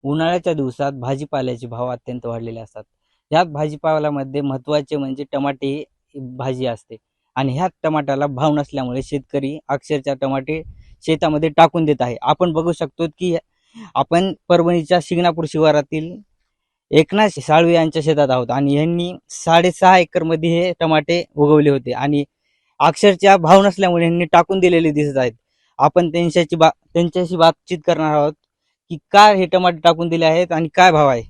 उन्हाळ्याच्या दिवसात भाजीपाल्याचे भाव अत्यंत वाढलेले असतात. ह्यात भाजीपाल्यामध्ये महत्त्वाचे म्हणजे टमाटे ही भाजी असते आणि ह्या टमाट्याला भाव नसल्यामुळे शेतकरी अक्षरशः टमाटे शेतामध्ये टाकून देत आहे. आपण बघू शकतो की आपण परभणीच्या शिंगणापूर शिवारातील एकनाथ साळवे यांच्या शेतात आहोत आणि यांनी 6.5 एकरमध्ये हे टमाटे उगवले होते आणि अक्षरशः भाव नसल्यामुळे यांनी टाकून दिलेले दिसत आहेत. आपण त्यांच्याशी बातचीत करणार आहोत की काय हे टमाटे टाकून दिले आहेत आणि काय भाव आहे.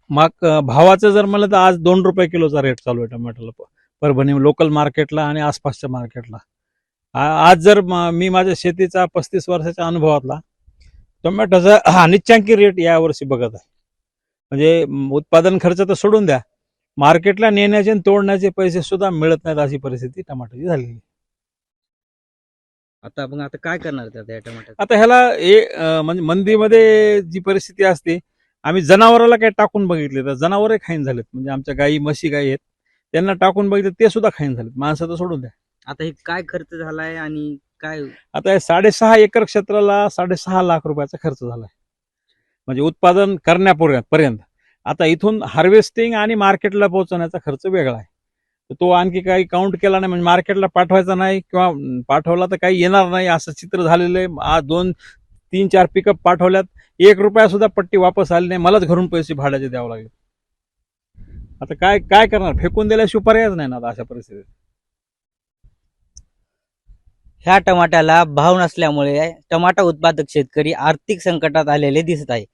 मग भावाचं जर म्हणलं तर आज 2 रुपये किलोचा रेट चालू आहे टमाट्याला परभणी लोकल मार्केटला आणि आसपासच्या मार्केटला. आज जर मी माझ्या शेतीचा 35 वर्षाच्या अनुभवातला टोमॅटोचा निच्चांकी रेट यावर्षी बघत आहे. म्हणजे उत्पादन खर्च तर सोडून द्या, मार्केटला नेण्याचे आणि तोडण्याचे पैसे सुद्धा मिळत नाहीत अशी परिस्थिती टमाटोची झालेली. आता काय करणार त्या टमाट्यात? आता ह्याला म्हणजे मंदीमध्ये जी परिस्थिती असते, आम्ही जनावराला काय टाकून बघितले तर जनावरही खाईन झालेत. म्हणजे आमच्या गाई म्हशी गाई आहेत त्यांना टाकून बघितले ते सुद्धा खाईन झालेत. माणसं तर सोडून द्या. आता हे काय खर्च झालाय आणि काय आता 6.5 एकर क्षेत्राला 6.5 लाख रुपयाचा खर्च झालाय, म्हणजे उत्पादन करण्यापर्यंत. आता इथून हार्वेस्टिंग आणि मार्केटला पोहोचवण्याचा खर्च वेगळा आहे. तर तो आणखी काही काउंट केला नाही, म्हणजे मार्केटला पाठवायचा नाही किंवा पाठवला तर काही येणार नाही असं चित्र झालेलं आहे. आज 2-3-4 पिकअप पाठवल्यात, 1 रुपया सुद्धा पट्टी वापस आली नाही. मलाच घरून पैसे भाड्याचे द्यावं लागले. आता काय काय करणार, फेकून दिल्याशिवाय पर्यायच नाही ना आता अशा परिस्थितीत. ह्या टमाट्याला भाव नसल्यामुळे टमाटा उत्पादक शेतकरी आर्थिक संकटात आलेले दिसत आहे.